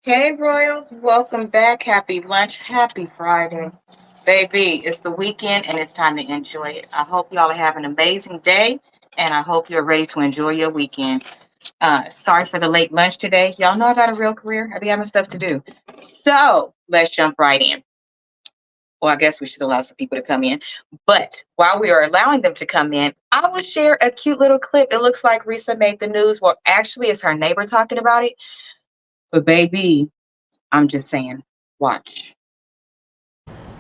Hey Royals, welcome back. Happy lunch, happy Friday. Baby, it's the weekend and it's time to enjoy it. I hope y'all are having an amazing day and I hope you're ready to enjoy your weekend. Sorry for the late lunch today. Y'all know I got a real career. I be having stuff to do. So let's jump right in. Well, I guess we should allow some people to come in. But while we are allowing them to come in, I will share a cute little clip. It looks like Reesa made the news. Well, actually, it's her neighbor talking about it. But baby, I'm just saying, watch.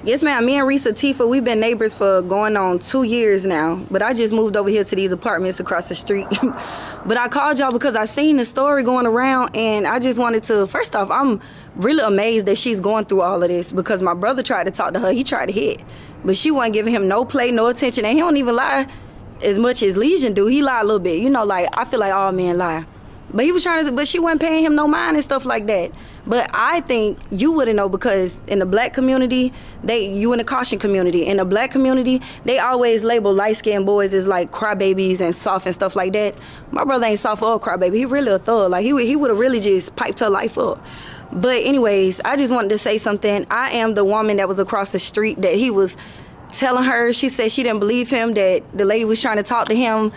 Yes, ma'am. Me and Reesa Tifa, we've been neighbors for going on 2 years now. But I just moved over here to these apartments across the street. But I called y'all because I seen the story going around, and I just wanted to. First off, I'm really amazed that she's going through all of this because my brother tried to talk to her. He tried to hit, but she wasn't giving him no play, no attention, and he don't even lie as much as Legion do. He lie a little bit, like I feel like all men lie. But he was trying to, but she wasn't paying him no mind and stuff like that. But I think you wouldn't know because in the black community, you in the caution community. In the black community, they always label light-skinned boys as like crybabies and soft and stuff like that. My brother ain't soft or a crybaby. He really a thug. Like he would have really just piped her life up. But anyways, I just wanted to say something. I am the woman that was across the street that he was telling her. She said she didn't believe him, that the lady was trying to talk to him.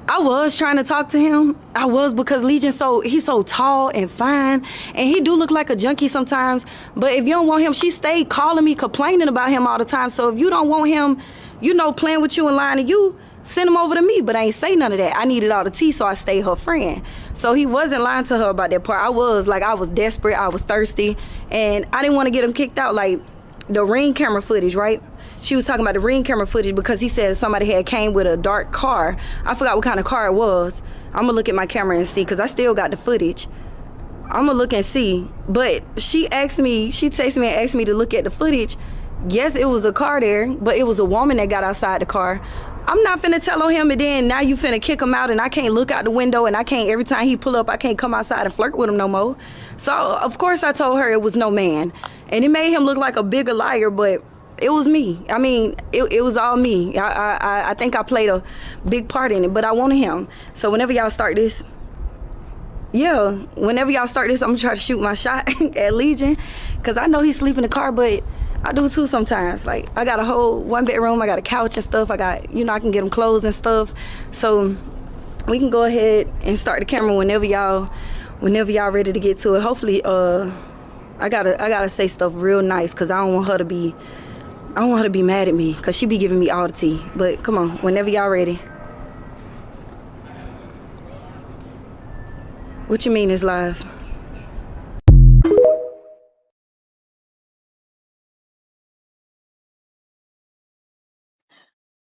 I was trying to talk to him. I was, because Legion, he's so tall and fine, and he do look like a junkie sometimes. But if you don't want him, she stayed calling me, complaining about him all the time. So if you don't want him, playing with you and lying to you, send him over to me. But I ain't say none of that. I needed all the tea, so I stayed her friend. So he wasn't lying to her about that part. I was desperate. I was thirsty, and I didn't want to get him kicked out. Like the Ring camera footage, right? She was talking about the Ring camera footage because he said somebody had came with a dark car. I forgot what kind of car it was. I'm going to look at my camera and see, because I still got the footage. I'm going to look and see. But she texted me and asked me to look at the footage. Yes, it was a car there, but it was a woman that got outside the car. I'm not finna tell on him, and then now you finna kick him out, and I can't look out the window, and I can't, every time he pull up, I can't come outside and flirt with him no more. So, of course, I told her it was no man. And it made him look like a bigger liar, but it was me. I mean, it was all me. I think I played a big part in it, but I wanted him. So whenever y'all start this, I'm gonna try to shoot my shot at Legion, because I know he sleep in the car, but I do too sometimes. Like, I got a whole 1-bedroom, I got a couch and stuff, I can get him clothes and stuff. So we can go ahead and start the camera whenever y'all ready to get to it. Hopefully, I gotta say stuff real nice, because I don't want her to be mad at me, because she be giving me all the tea. But come on, whenever y'all ready. What you mean it's live?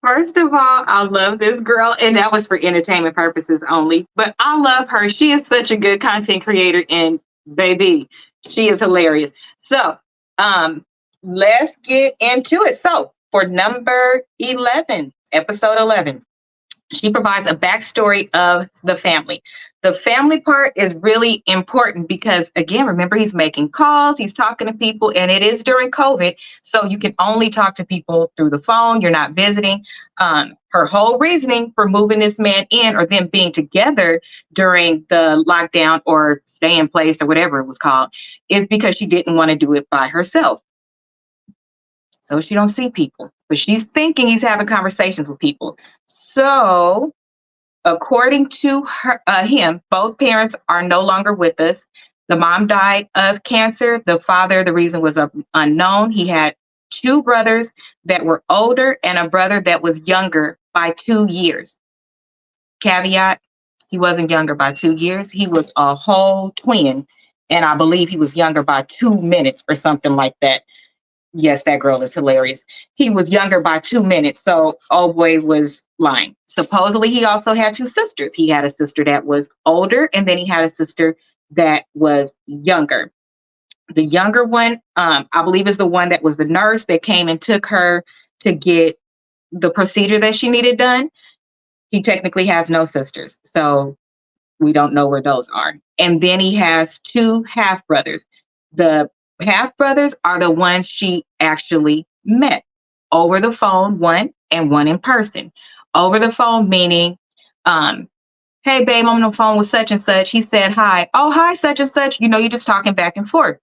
First of all, I love this girl, and that was for entertainment purposes only. But I love her. She is such a good content creator, and baby, she is hilarious. So, let's get into it. So, for number 11, episode 11, she provides a backstory of the family. The family part is really important because, again, remember, he's making calls, he's talking to people, and it is during COVID. So you can only talk to people through the phone. You're not visiting. Her whole reasoning for moving this man in, or them being together during the lockdown or stay in place or whatever it was called, is because she didn't want to do it by herself. So she don't see people, but she's thinking he's having conversations with people. So according to him, both parents are no longer with us. The mom died of cancer. The father, the reason was unknown. He had two brothers that were older and a brother that was younger by 2 years. Caveat, he wasn't younger by 2 years. He was a whole twin. And I believe he was younger by 2 minutes or something like that. Yes, that girl is hilarious. He was younger by 2 minutes. So old boy was lying. Supposedly, he also had two sisters. He had a sister that was older, and then he had a sister that was younger. The younger one, I believe, is the one that was the nurse that came and took her to get the procedure that she needed done. He technically has no sisters, so we don't know where those are. And then he has two half brothers. The half brothers are the ones she actually met over the phone, one and one in person. Over the phone, meaning, Hey, babe, I'm on the phone with such and such. He said, hi. Oh, hi, such and such. You know, you're just talking back and forth.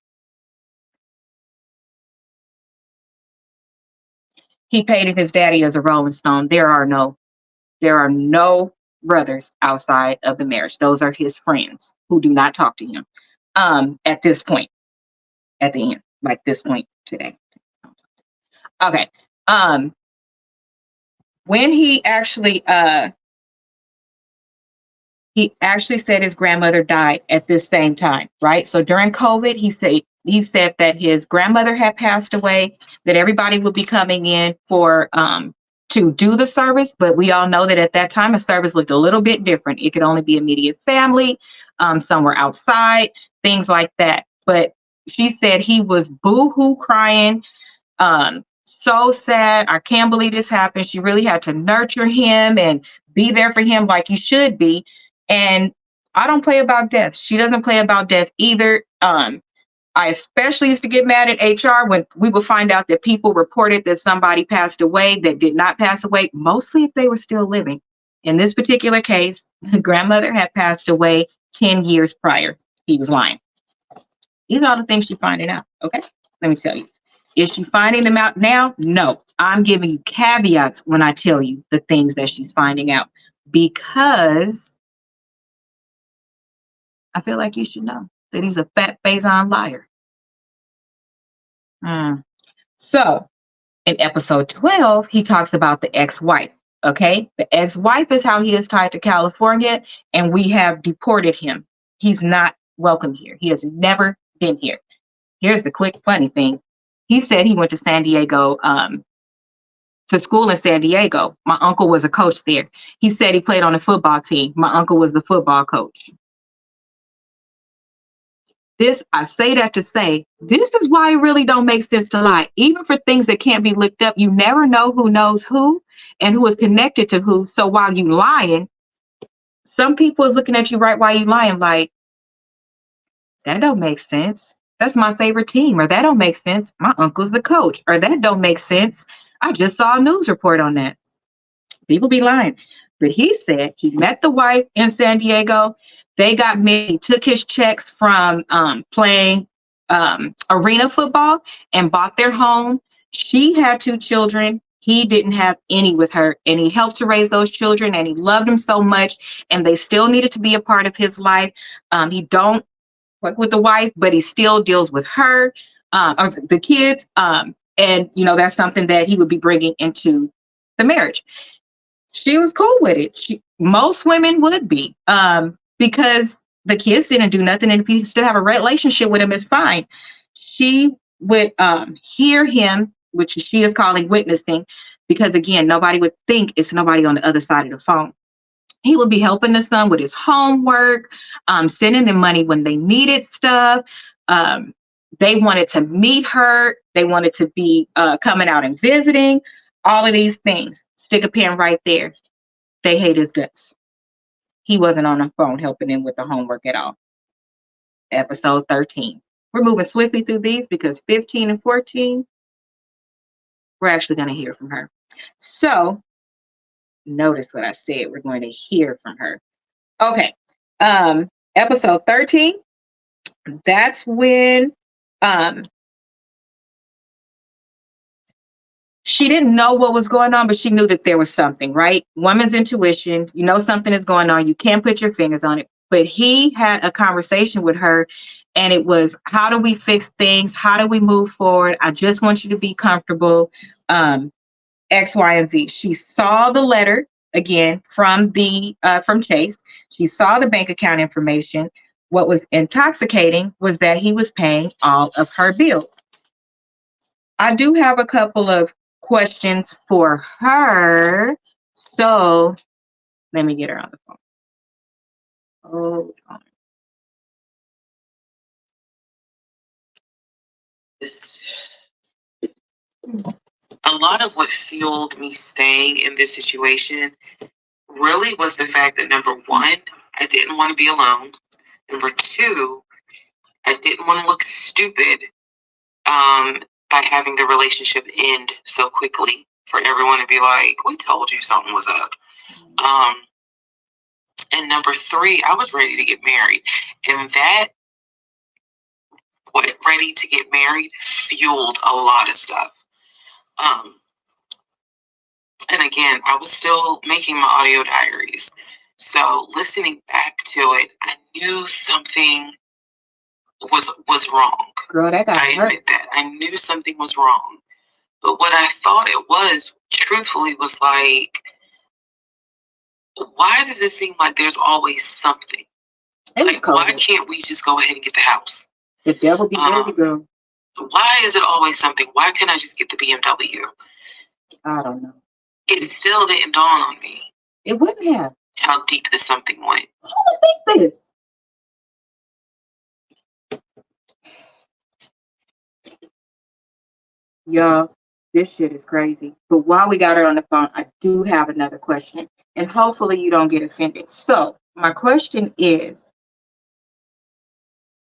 He painted his daddy as a Rolling Stone. There are no brothers outside of the marriage. Those are his friends who do not talk to him. At this point, at the end, like this point today. Okay. When he actually said his grandmother died at this same time, right? So during COVID, he said that his grandmother had passed away, that everybody would be coming in for to do the service, but we all know that at that time a service looked a little bit different. It could only be immediate family, somewhere outside, things like that. But she said he was boo-hoo crying, so sad. I can't believe this happened. She really had to nurture him and be there for him like you should be. And I don't play about death. She doesn't play about death either. I especially used to get mad at HR when we would find out that people reported that somebody passed away that did not pass away, mostly if they were still living. In this particular case, the grandmother had passed away 10 years prior. He was lying. These are all the things she's finding out. Okay. Let me tell you. Is she finding them out now? No. I'm giving you caveats when I tell you the things that she's finding out, because I feel like you should know that he's a fat Faison liar. So in episode 12, he talks about the ex-wife. Okay. The ex-wife is how he is tied to California, and we have deported him. He's not welcome here. He has never been here. Here's the quick funny thing. He said he went to San Diego, to school in San Diego. My uncle was a coach there. He said he played on the football team. My uncle was the football coach. I say that to say, this is why it really don't make sense to lie. Even for things that can't be looked up, you never know who knows who and who is connected to who. So while you lying, some people is looking at you right while you lying like, that don't make sense. That's my favorite team. Or that don't make sense. My uncle's the coach. Or that don't make sense. I just saw a news report on that. People be lying. But he said he met the wife in San Diego. They got married. He took his checks from playing arena football and bought their home. She had 2 children. He didn't have any with her. And he helped to raise those children. And he loved them so much. And they still needed to be a part of his life. He don't work with the wife, but he still deals with her, or the kids. And, that's something that he would be bringing into the marriage. She was cool with it. Most women would be, because the kids didn't do nothing. And if you still have a relationship with him, it's fine. She would hear him, which she is calling witnessing, because, again, nobody would think it's nobody on the other side of the phone. He would be helping the son with his homework, sending them money when they needed stuff. They wanted to meet her. They wanted to be coming out and visiting. All of these things. Stick a pin right there. They hate his guts. He wasn't on the phone helping them with the homework at all. Episode 13. We're moving swiftly through these because 15 and 14, we're actually going to hear from her. So notice what I said. We're going to hear from her. Okay. Episode 13. That's when she didn't know what was going on, but she knew that there was something, right? Woman's intuition, something is going on. You can't put your fingers on it. But he had a conversation with her, and it was, how do we fix things? How do we move forward? I just want you to be comfortable. X, Y, and Z. She saw the letter again from Chase. She saw the bank account information. What was intoxicating was that he was paying all of her bills. I do have a couple of questions for her. So let me get her on the phone. Hold on. A lot of what fueled me staying in this situation really was the fact that, number one, I didn't want to be alone. Number two, I didn't want to look stupid by having the relationship end so quickly for everyone to be like, we told you something was up. And number 3, I was ready to get married. And that, what ready to get married, fueled a lot of stuff. And again, I was still making my audio diaries. So listening back to it, I knew something was wrong. Girl, that got I admit that. I knew something was wrong. But what I thought it was, truthfully, was like, why does it seem like there's always something? Like, why can't we just go ahead and get the house? The devil be busy, girl. Why is it always something? Why can't I just get the BMW? I don't know. It still didn't dawn on me. It wouldn't have. How deep this something went. Who would think this? Y'all, this shit is crazy. But while we got her on the phone, I do have another question. And hopefully you don't get offended. So my question is,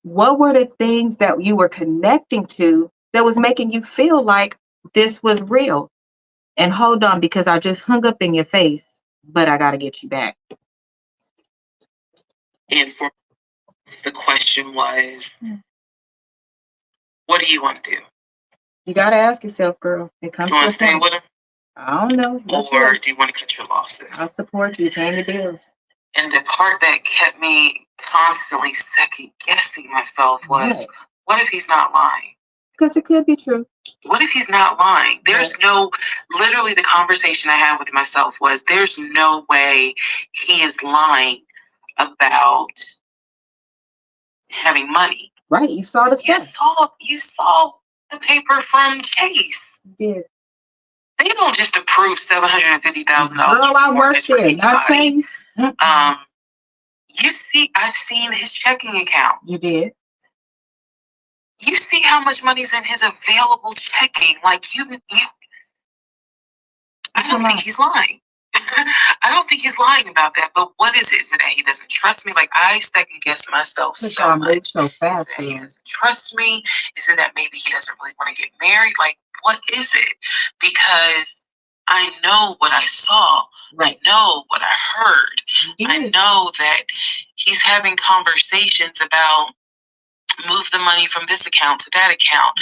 what were the things that you were connecting to that was making you feel like this was real? And hold on, because I just hung up in your face, but I got to get you back. And for the question was, what do you want to do? You got to ask yourself, girl. It comes you want to stay point. with him? I don't know. Or do you want to cut your losses? I'll support you, paying the bills. And the part that kept me constantly second guessing myself was, what if he's not lying? Because it could be true. What if he's not lying? There's literally the conversation I had with myself was, there's no way he is lying about having money. Right, you saw the stuff. You saw the paper from Chase. You did. They don't just approve $750,000. Girl, I worked there, not Chase. I've seen his checking account. You did. You see how much money's in his available checking. Like I don't think he's lying. I don't think he's lying about that. But what is it? Is it that he doesn't trust me? Like, I second guess myself so much. So fast. Is it that he doesn't trust me? Is it that maybe he doesn't really want to get married? Like, what is it? Because I know what I saw. Right. I know what I heard. I know that he's having conversations about move the money from this account to that account.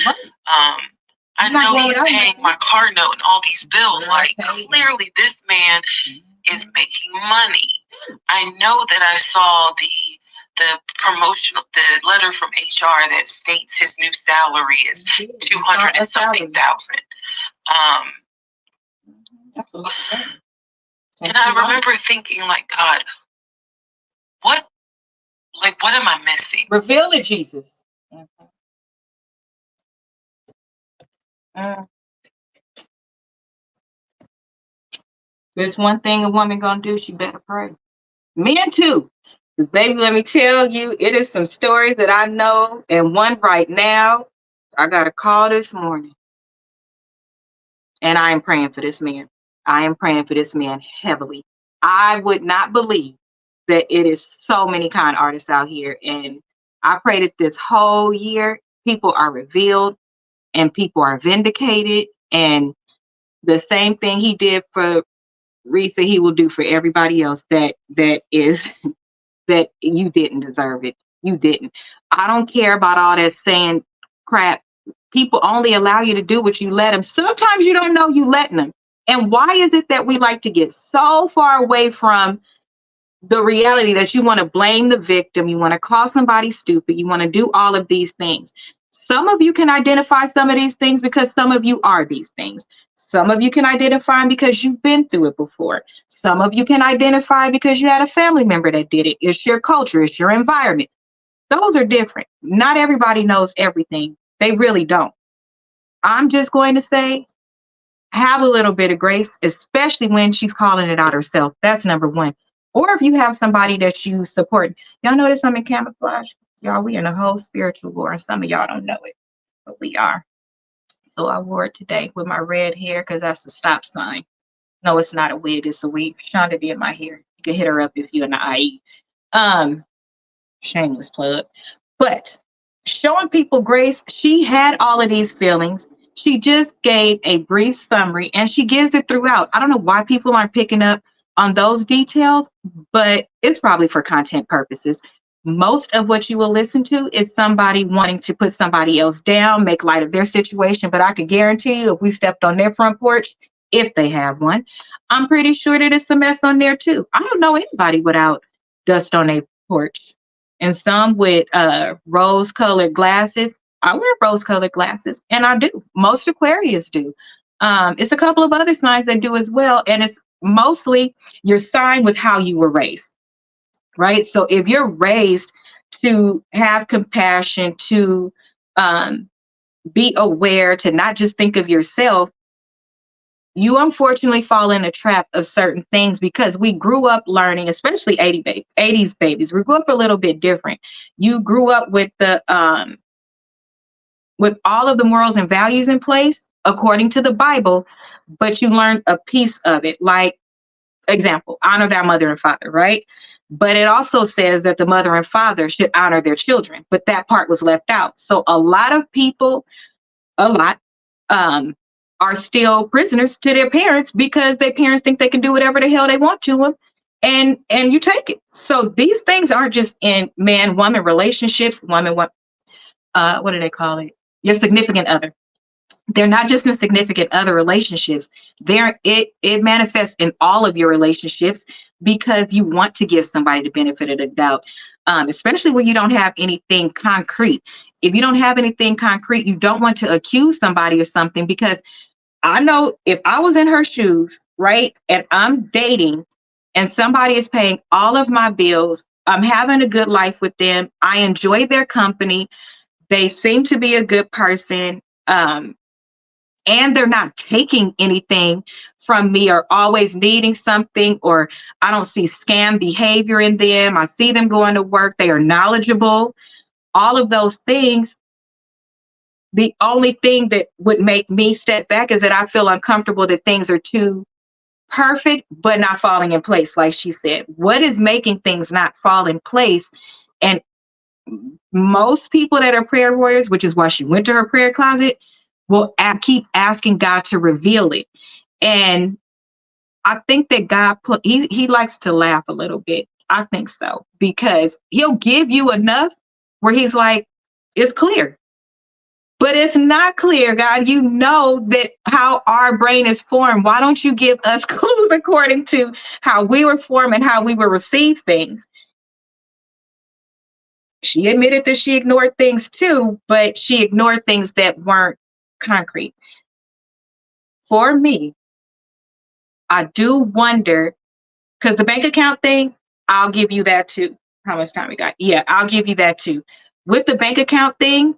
I know he's paying my car note and all these bills. Like, clearly this man is making money. I know that I saw the the letter from HR that states his new salary is 200 and something thousand. And I remember thinking, like, God, what am I missing? Reveal it, Jesus. There's one thing a woman gonna do, she better pray. Men too. Because baby, let me tell you, it is some stories that I know, and one right now, I got a call this morning. And I am praying for this man. I am praying for this man heavily. I would not believe that it is so many kind artists out here. And I pray that this whole year, people are revealed and people are vindicated. And the same thing he did for Reesa, he will do for everybody else that is that you didn't deserve it. You didn't. I don't care about all that saying crap. People only allow you to do what you let them. Sometimes you don't know you letting them. And why is it that we like to get so far away from the reality that you want to blame the victim, you want to call somebody stupid, you want to do all of these things? Some of you can identify some of these things because some of you are these things. Some of you can identify them because you've been through it before. Some of you can identify because you had a family member that did it. It's your culture, it's your environment. Those are different. Not everybody knows everything. They really don't. I'm just going to say, have a little bit of grace, especially when she's calling it out herself. That's number one. Or if you have somebody that you support. Y'all notice I'm in camouflage? Y'all, we in a whole spiritual war. And some of y'all don't know it, but we are. So I wore it today with my red hair because that's the stop sign. No, it's not a wig. It's a weave. Shonda did my hair. You can hit her up if you're in the IE. Shameless plug. But showing people grace, she had all of these feelings. She just gave a brief summary and she gives it throughout. I don't know why people aren't picking up on those details, but it's probably for content purposes. Most of what you will listen to is somebody wanting to put somebody else down, make light of their situation. But I can guarantee you, if we stepped on their front porch, if they have one, I'm pretty sure that it's a mess on there too. I don't know anybody without dust on their porch. And some with rose colored glasses. I wear rose colored glasses, and I do. Most Aquarius do. It's a couple of other signs that do as well. And it's mostly your sign with how you were raised, right? So if you're raised to have compassion, to be aware, to not just think of yourself, you unfortunately fall in a trap of certain things because we grew up learning, especially 80s babies. We grew up a little bit different. You grew up with with all of the morals and values in place according to the Bible, but you learned a piece of it. Like, example, honor thy mother and father, right? But it also says that the mother and father should honor their children, but that part was left out. So a lot of people, are still prisoners to their parents because their parents think they can do whatever the hell they want to them, and you take it. So these things aren't just in man-woman relationships, what do they call it? Your significant other. They're not just in significant other relationships. It manifests in all of your relationships because you want to give somebody the benefit of the doubt, especially when you don't have anything concrete. If you don't have anything concrete, you don't want to accuse somebody of something, because I know if I was in her shoes, right, and I'm dating and somebody is paying all of my bills, I'm having a good life with them, I enjoy their company, they seem to be a good person, and they're not taking anything from me or always needing something, or I don't see scam behavior in them. I see them going to work. They are knowledgeable. All of those things. The only thing that would make me step back is that I feel uncomfortable that things are too perfect, but not falling in place. Like she said, what is making things not fall in place? And most people that are prayer warriors, which is why she went to her prayer closet, will keep asking God to reveal it. And I think that God he likes to laugh a little bit. I think so, because he'll give you enough where he's like, it's clear. But it's not clear, God. You know that how our brain is formed. Why don't you give us clues according to how we were formed and how we will receive things? She admitted that she ignored things too, but she ignored things that weren't concrete. For me, I do wonder, because the bank account thing, I'll give you that too. How much time we got? Yeah, I'll give you that too. With the bank account thing,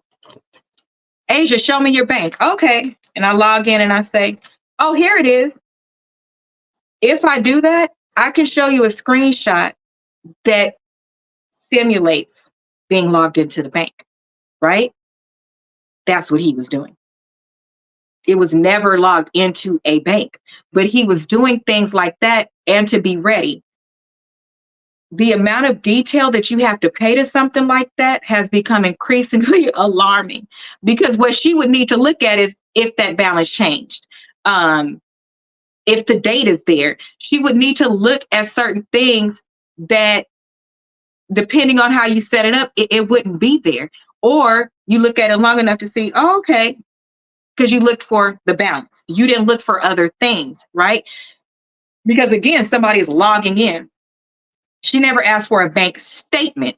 Asia, show me your bank. Okay. And I log in and I say, oh, here it is. If I do that, I can show you a screenshot that simulates being logged into the bank, right? That's what he was doing. It was never logged into a bank, but he was doing things like that, and to be ready. The amount of detail that you have to pay to something like that has become increasingly alarming, because what she would need to look at is if that balance changed. If the date is there, she would need to look at certain things that, depending on how you set it up, it wouldn't be there. Or you look at it long enough to see, oh, okay, because you looked for the balance. You didn't look for other things, right? Because again, somebody is logging in. She never asked for a bank statement,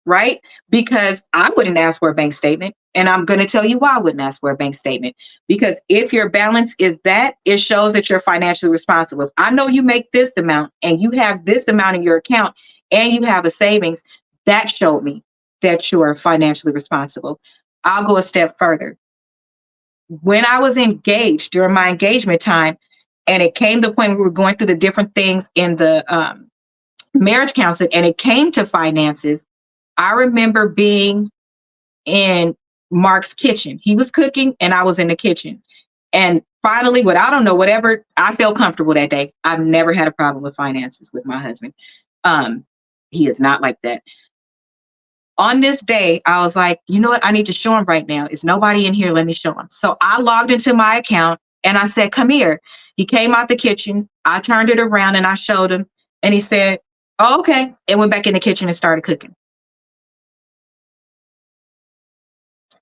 right? Because I wouldn't ask for a bank statement. And I'm going to tell you why I wouldn't ask for a bank statement. Because if your balance is that, it shows that you're financially responsible. If I know you make this amount and you have this amount in your account and you have a savings, that showed me that you are financially responsible. I'll go a step further. When I was engaged, during my engagement time, and it came to the point where we were going through the different things in the marriage counseling, and it came to finances, I remember being in Mark's kitchen. He was cooking and I was in the kitchen. And finally, whatever, I felt comfortable that day. I've never had a problem with finances with my husband. He is not like that. On this day, I was like, you know what? I need to show him right now. Is nobody in here? Let me show him. So I logged into my account and I said, come here. He came out the kitchen. I turned it around and I showed him, and he said, "Oh, okay," and went back in the kitchen and started cooking.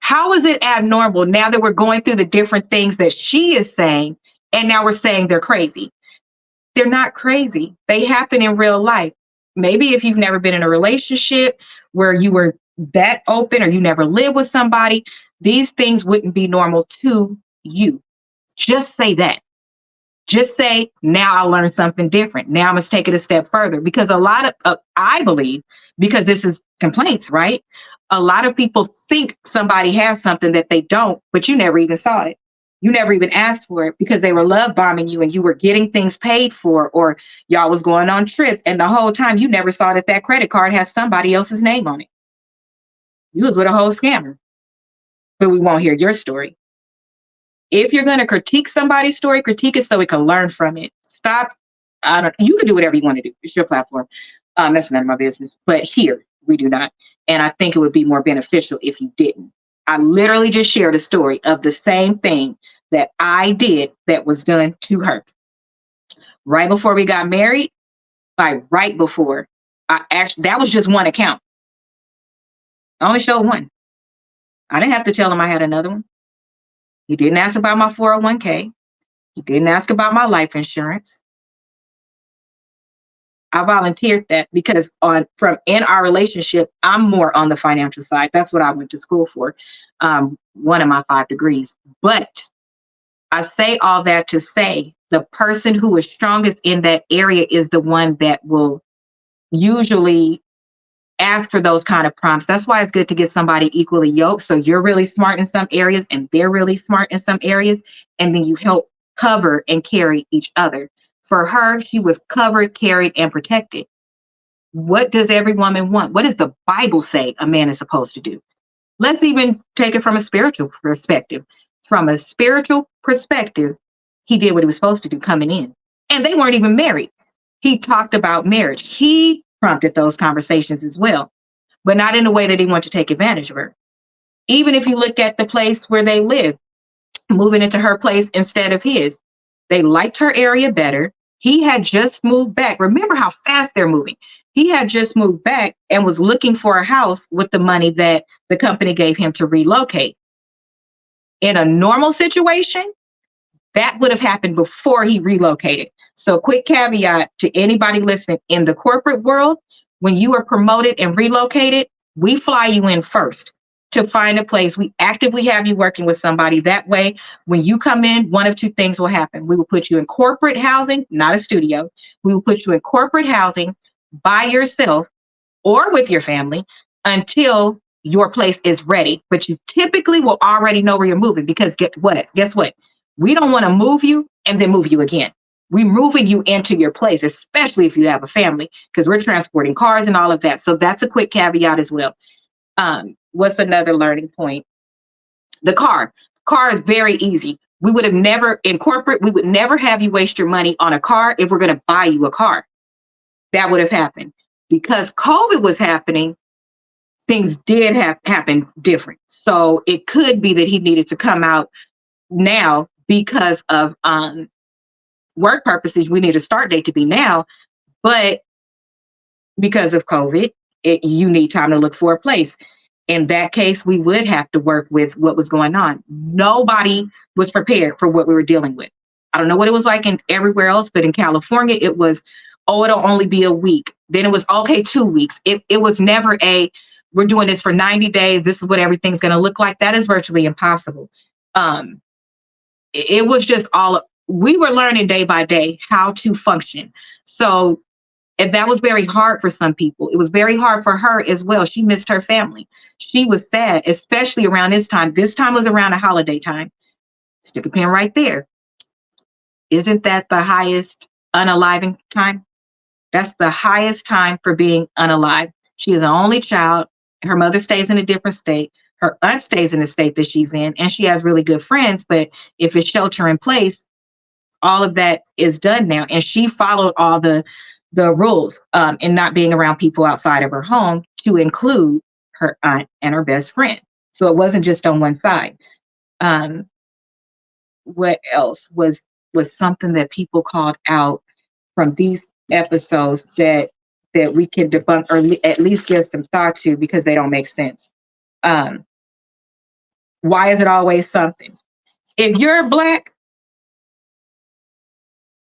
How is it abnormal now that we're going through the different things that she is saying, and now we're saying they're crazy? They're not crazy. They happen in real life. Maybe if you've never been in a relationship where you were that open or you never lived with somebody, these things wouldn't be normal to you. Just say that. Just say, now I learned something different. Now I must take it a step further, because a lot of, I believe, because this is complaints, right? A lot of people think somebody has something that they don't, but you never even saw it. You never even asked for it because they were love bombing you and you were getting things paid for, or y'all was going on trips. And the whole time you never saw that that credit card has somebody else's name on it. You was with a whole scammer, but we won't hear your story. If you're going to critique somebody's story, critique it so we can learn from it. Stop. You can do whatever you want to do. It's your platform. That's none of my business. But here, we do not. And I think it would be more beneficial if you didn't. I literally just shared a story of the same thing that I did that was done to her. Right before we got married, like right before, that was just one account. I only showed one. I didn't have to tell him I had another one. He didn't ask about my 401k. He didn't ask about my life insurance. I volunteered that because in our relationship, I'm more on the financial side. That's what I went to school for, one of my 5 degrees. But I say all that to say the person who is strongest in that area is the one that will usually ask for those kind of prompts. That's why it's good to get somebody equally yoked. So you're really smart in some areas and they're really smart in some areas. And then you help cover and carry each other. For her, she was covered, carried, and protected. What does every woman want? What does the Bible say a man is supposed to do? Let's even take it from a spiritual perspective. From a spiritual perspective, he did what he was supposed to do coming in. And they weren't even married. He talked about marriage. He prompted those conversations as well, but not in a way that he wanted to take advantage of her. Even if you look at the place where they live, moving into her place instead of his, they liked her area better. He had just moved back. Remember how fast they're moving. He had just moved back and was looking for a house with the money that the company gave him to relocate. In a normal situation, that would have happened before he relocated. So quick caveat to anybody listening, in the corporate world, when you are promoted and relocated, we fly you in first to find a place. We actively have you working with somebody. That way, when you come in, one of two things will happen. We will put you in corporate housing, not a studio. We will put you in corporate housing by yourself or with your family until your place is ready. But you typically will already know where you're moving, because guess what? We don't want to move you and then move you again. We're moving you into your place, especially if you have a family, because we're transporting cars and all of that. So that's a quick caveat as well. What's another learning point? The car. Car is very easy. We would have never, in corporate, we would never have you waste your money on a car if we're going to buy you a car. That would have happened. Because COVID was happening, things did happen different. So it could be that he needed to come out now because of work purposes. We need a start date to be now, but because of COVID, you need time to look for a place. In that case, we would have to work with what was going on. Nobody was prepared for what we were dealing with. I don't know what it was like in everywhere else, but in California, it was, oh, it'll only be a week. Then it was, okay, 2 weeks. It was never we're doing this for 90 days. This is what everything's going to look like. That is virtually impossible. It was just we were learning day by day how to function. So and that was very hard for some people. It was very hard for her as well. She missed her family. She was sad, especially around this time. This time was around a holiday time. Stick a pin right there. Isn't that the highest unaliving time? That's the highest time for being unalive. She is an only child. Her mother stays in a different state. Her aunt stays in the state that she's in, and she has really good friends. But if it's shelter in place, all of that is done now. And she followed all the rules in not being around people outside of her home, to include her aunt and her best friend. So it wasn't just on one side. What else was was something that people called out from these episodes that we can debunk or at least give some thought to because they don't make sense. Um, why is it always something? If you're Black,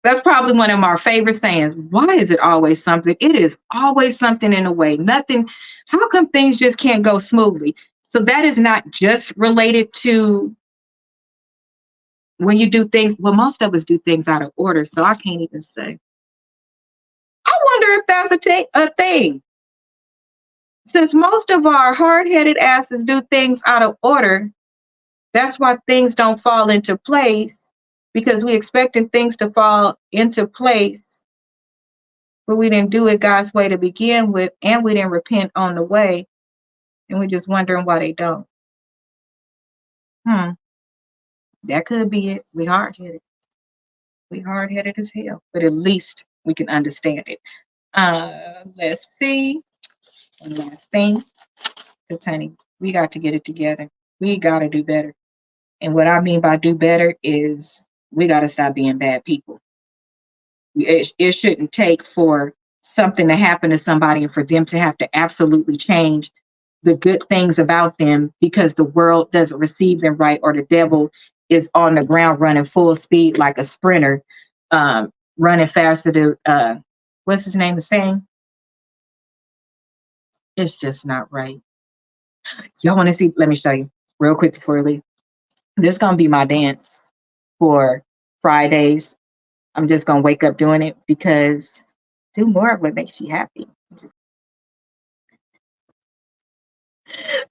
that's probably one of our favorite sayings. Why is it always something? It is always something in a way. Nothing. How come things just can't go smoothly? So that is not just related to when you do things. Well, most of us do things out of order, so I can't even say. I wonder if that's a thing. Since most of our hard-headed asses do things out of order, that's why things don't fall into place because we expecting things to fall into place, but we didn't do it God's way to begin with, and we didn't repent on the way, and we're just wondering why they don't. That could be it. We hard-headed. We hard-headed as hell, but at least we can understand it. Let's see. One last thing. Because, honey, we got to get it together. We got to do better. And what I mean by do better is we got to stop being bad people. It shouldn't take for something to happen to somebody and for them to have to absolutely change the good things about them because the world doesn't receive them right or the devil is on the ground running full speed like a sprinter, running faster to, what's his name is saying? It's just not right. Y'all want to see? Let me show you real quick before we leave. This is going to be my dance for Fridays. I'm just going to wake up doing it because do more of what makes you happy.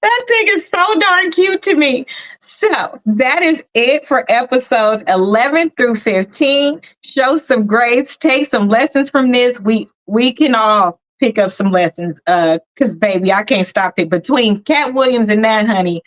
That thing is so darn cute to me. So that is it for episodes 11 through 15. Show some grades, take some lessons from this. We can all pick up some lessons. Because baby, I can't stop it. Between Cat Williams and that, honey,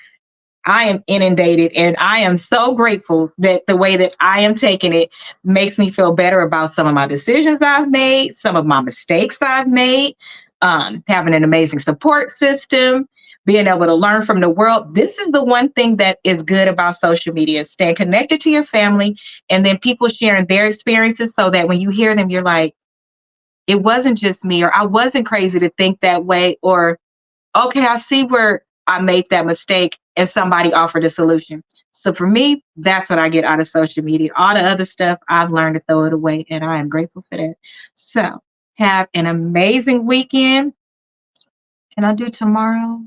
I am inundated, and I am so grateful that the way that I am taking it makes me feel better about some of my decisions I've made, some of my mistakes I've made, having an amazing support system, being able to learn from the world. This is the one thing that is good about social media, staying connected to your family, and then people sharing their experiences so that when you hear them, you're like, it wasn't just me, or I wasn't crazy to think that way, or okay, I see where I made that mistake and somebody offered a solution. So for me, that's what I get out of social media. All the other stuff, I've learned to throw it away, and I am grateful for that. So have an amazing weekend. Can I do tomorrow?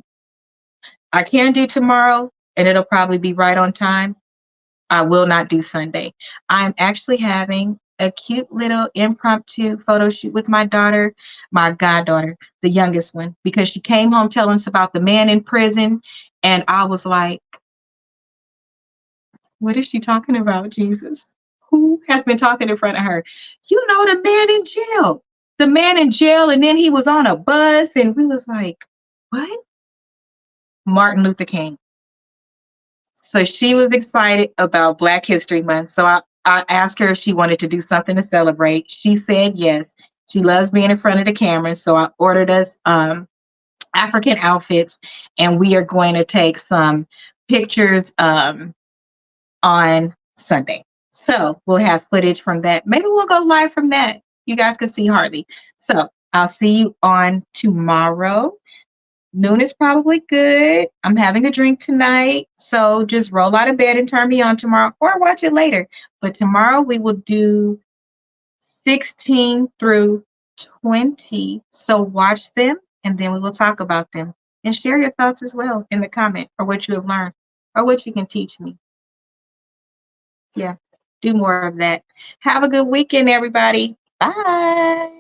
I can do tomorrow, and it'll probably be right on time. I will not do Sunday. I'm actually having a cute little impromptu photo shoot with my daughter, my goddaughter, the youngest one, because she came home telling us about the man in prison. And I was like, what is she talking about, Jesus? Who has been talking in front of her? You know, the man in jail. The man in jail, and then he was on a bus, and we was like, what? Martin Luther King. So she was excited about Black History Month. So I asked her if she wanted to do something to celebrate. She said yes. She loves being in front of the camera. So I ordered us African outfits, and we are going to take some pictures on Sunday. So we'll have footage from that. Maybe we'll go live from that. You guys can see Harley. So I'll see you on tomorrow. Noon is probably good. I'm having a drink tonight. So just roll out of bed and turn me on tomorrow or watch it later. But tomorrow we will do 16 through 20. So watch them and then we will talk about them. And share your thoughts as well in the comment or what you have learned or what you can teach me. Yeah, do more of that. Have a good weekend, everybody. Bye.